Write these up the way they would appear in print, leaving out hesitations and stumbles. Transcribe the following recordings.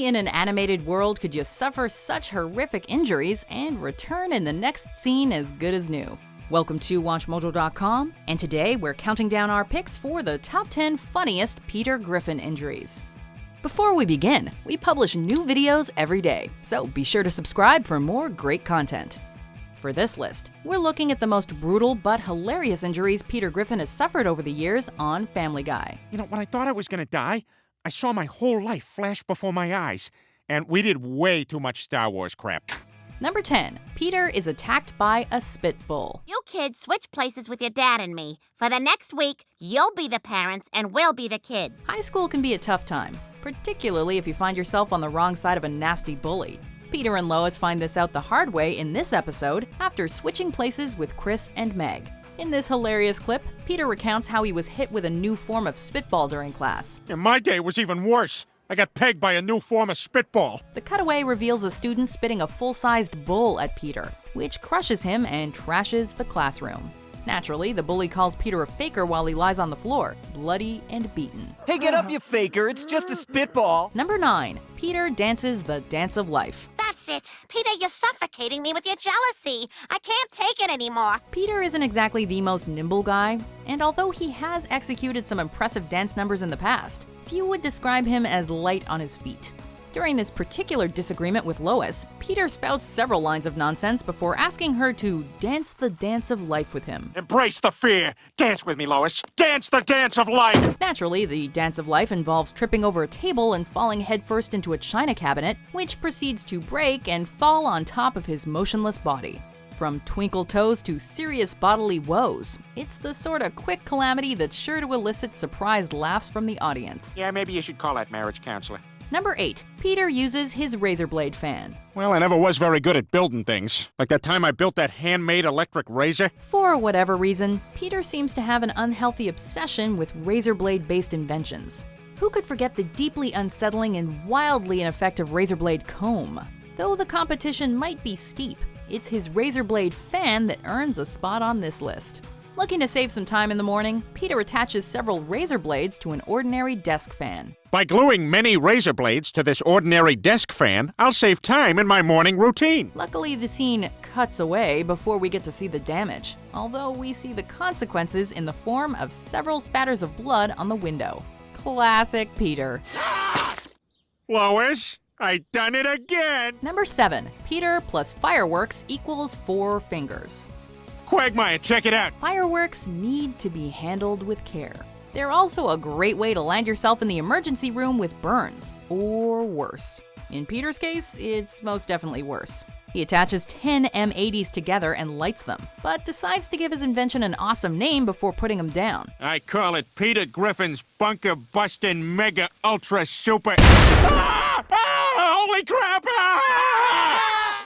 Only in an animated world could you suffer such horrific injuries and return in the next scene as good as new. Welcome to WatchMojo.com, and today we're counting down our picks for the top 10 funniest Peter Griffin injuries. Before we begin, we publish new videos every day, so be sure to subscribe for more great content. For this list, we're looking at the most brutal but hilarious injuries Peter Griffin has suffered over the years on Family Guy. You know, when I thought I was gonna die, I saw my whole life flash before my eyes, and we did way too much Star Wars crap. Number 10. Peter is attacked by a spitbull. You kids switch places with your dad and me. For the next week, you'll be the parents and we'll be the kids. High school can be a tough time, particularly if you find yourself on the wrong side of a nasty bully. Peter and Lois find this out the hard way in this episode after switching places with Chris and Meg. In this hilarious clip, Peter recounts how he was hit with a new form of spitball during class. And my day was even worse. I got pegged by a new form of spitball. The cutaway reveals a student spitting a full-sized bull at Peter, which crushes him and trashes the classroom. Naturally, the bully calls Peter a faker while he lies on the floor, bloody and beaten. Hey, get up, you faker. It's just a spitball. Number 9. Peter dances the dance of life. That's it. Peter, you're suffocating me with your jealousy. I can't take it anymore. Peter isn't exactly the most nimble guy, and although he has executed some impressive dance numbers in the past, few would describe him as light on his feet. During this particular disagreement with Lois, Peter spouts several lines of nonsense before asking her to dance the dance of life with him. Embrace the fear. Dance with me, Lois. Dance the dance of life. Naturally, the dance of life involves tripping over a table and falling headfirst into a china cabinet, which proceeds to break and fall on top of his motionless body. From twinkle toes to serious bodily woes, it's the sort of quick calamity that's sure to elicit surprised laughs from the audience. Yeah, maybe you should call that marriage counselor. Number 8. Peter uses his razor blade fan. Well, I never was very good at building things. Like that time I built that handmade electric razor. For whatever reason, Peter seems to have an unhealthy obsession with razor blade-based inventions. Who could forget the deeply unsettling and wildly ineffective razor blade comb? Though the competition might be steep, it's his razor blade fan that earns a spot on this list. Looking to save some time in the morning, Peter attaches several razor blades to an ordinary desk fan. By gluing many razor blades to this ordinary desk fan, I'll save time in my morning routine. Luckily, the scene cuts away before we get to see the damage, although we see the consequences in the form of several spatters of blood on the window. Classic Peter. Lois, I done it again. Number 7. Peter plus fireworks equals 4 fingers. Quagmire, check it out. Fireworks need to be handled with care. They're also a great way to land yourself in the emergency room with burns, or worse. In Peter's case, it's most definitely worse. He attaches 10 M80s together and lights them, but decides to give his invention an awesome name before putting them down. I call it Peter Griffin's Bunker Bustin' Mega Ultra Super. Holy crap!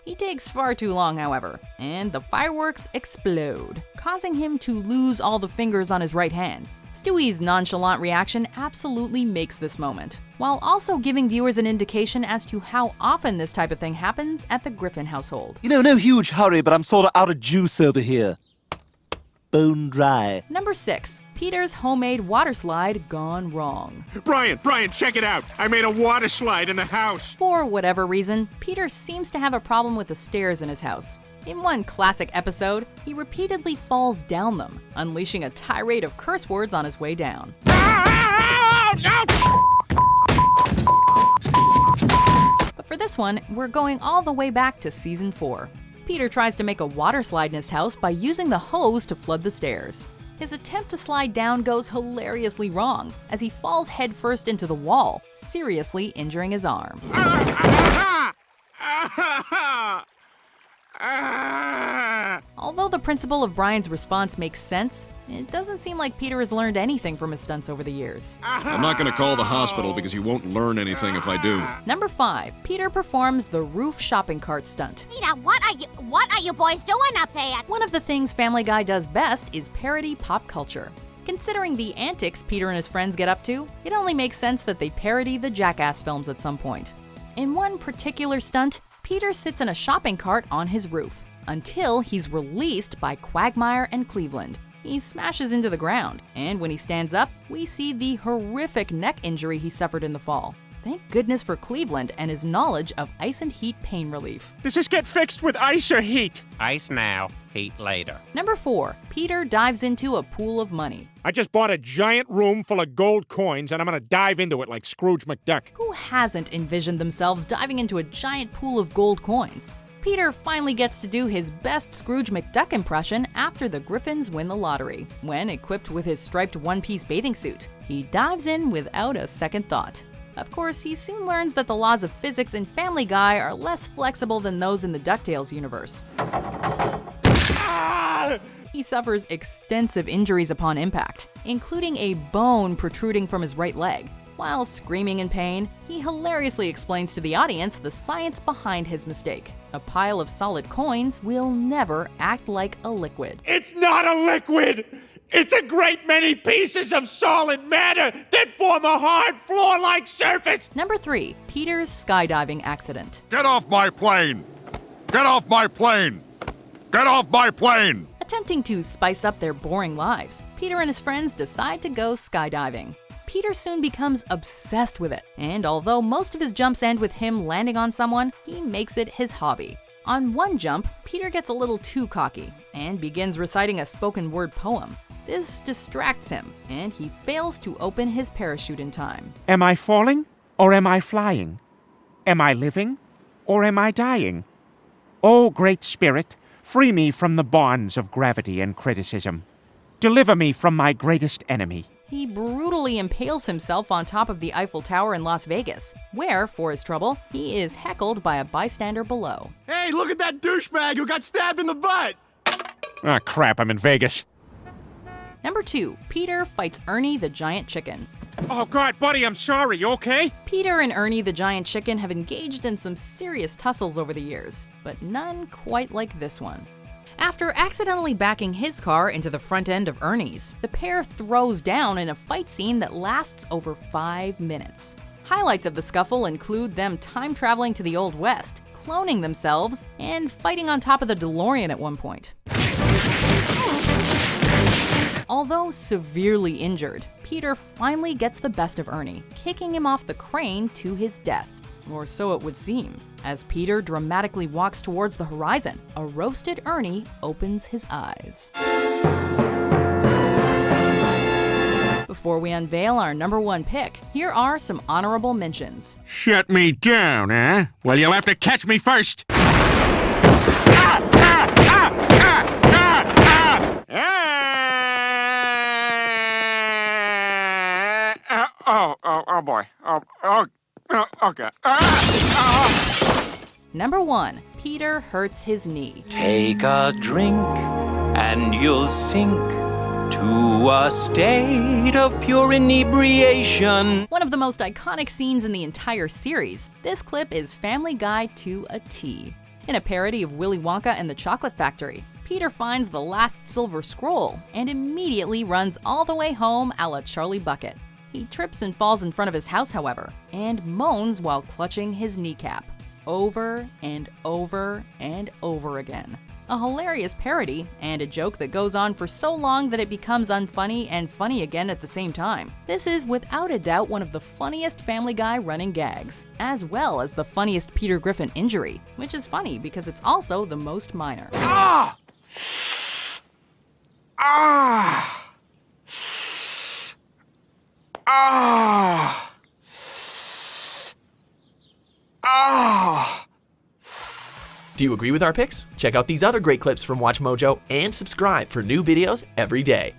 He takes far too long, however, and the fireworks explode, causing him to lose all the fingers on his right hand. Stewie's nonchalant reaction absolutely makes this moment, while also giving viewers an indication as to how often this type of thing happens at the Griffin household. You know, no huge hurry, but I'm sort of out of juice over here. Bone dry. Number 6. Peter's homemade water slide gone wrong. Brian, check it out. I made a water slide in the house. For whatever reason, Peter seems to have a problem with the stairs in his house. In one classic episode, he repeatedly falls down them, unleashing a tirade of curse words on his way down. But for this one, we're going all the way back to season 4. Peter tries to make a water slide in his house by using the hose to flood the stairs. His attempt to slide down goes hilariously wrong, as he falls headfirst into the wall, seriously injuring his arm. Although the principle of Brian's response makes sense, it doesn't seem like Peter has learned anything from his stunts over the years. I'm not going to call the hospital because you won't learn anything if I do. Number 5. Peter performs the roof shopping cart stunt. Peter, what are you boys doing up there? One of the things Family Guy does best is parody pop culture. Considering the antics Peter and his friends get up to, it only makes sense that they parody the Jackass films at some point. In one particular stunt, Peter sits in a shopping cart on his roof until he's released by Quagmire and Cleveland. He smashes into the ground, and when he stands up, we see the horrific neck injury he suffered in the fall. Thank goodness for Cleveland and his knowledge of ice and heat pain relief. Does this get fixed with ice or heat? Ice now, heat later. Number 4, Peter dives into a pool of money. I just bought a giant room full of gold coins, and I'm gonna dive into it like Scrooge McDuck. Who hasn't envisioned themselves diving into a giant pool of gold coins? Peter finally gets to do his best Scrooge McDuck impression after the Griffins win the lottery, when, equipped with his striped one-piece bathing suit, he dives in without a second thought. Of course, he soon learns that the laws of physics in Family Guy are less flexible than those in the DuckTales universe. He suffers extensive injuries upon impact, including a bone protruding from his right leg. While screaming in pain, he hilariously explains to the audience the science behind his mistake. A pile of solid coins will never act like a liquid. It's not a liquid! It's a great many pieces of solid matter that form a hard floor-like surface! Number 3, Peter's skydiving accident. Get off my plane! Get off my plane! Get off my plane! Attempting to spice up their boring lives, Peter and his friends decide to go skydiving. Peter soon becomes obsessed with it, and although most of his jumps end with him landing on someone, he makes it his hobby. On one jump, Peter gets a little too cocky and begins reciting a spoken word poem. This distracts him, and he fails to open his parachute in time. Am I falling, or am I flying? Am I living, or am I dying? O Great Spirit, free me from the bonds of gravity and criticism. Deliver me from my greatest enemy. He brutally impales himself on top of the Eiffel Tower in Las Vegas, where, for his trouble, he is heckled by a bystander below. Hey, look at that douchebag who got stabbed in the butt! Ah, crap, I'm in Vegas. Number 2, Peter fights Ernie the giant chicken. Oh, God, buddy, I'm sorry, you okay? Peter and Ernie the giant chicken have engaged in some serious tussles over the years, but none quite like this one. After accidentally backing his car into the front end of Ernie's, the pair throws down in a fight scene that lasts over 5 minutes. Highlights of the scuffle include them time traveling to the Old West, cloning themselves, and fighting on top of the DeLorean at one point. Although severely injured, Peter finally gets the best of Ernie, kicking him off the crane to his death. Or so it would seem. As Peter dramatically walks towards the horizon, a roasted Ernie opens his eyes. Before we unveil our number 1 pick, here are some honorable mentions. Shut me down, eh? Well, you'll have to catch me first. Oh boy. Okay. Number 1, Peter hurts his knee. Take a drink and you'll sink to a state of pure inebriation. One of the most iconic scenes in the entire series, this clip is Family Guy to a T. In a parody of Willy Wonka and the Chocolate Factory, Peter finds the last silver scroll and immediately runs all the way home a la Charlie Bucket. He trips and falls in front of his house, however, and moans while clutching his kneecap, over and over and over again. A hilarious parody, and a joke that goes on for so long that it becomes unfunny and funny again at the same time. This is without a doubt one of the funniest Family Guy running gags, as well as the funniest Peter Griffin injury, which is funny because it's also the most minor. Ah! Do you agree with our picks? Check out these other great clips from WatchMojo and subscribe for new videos every day.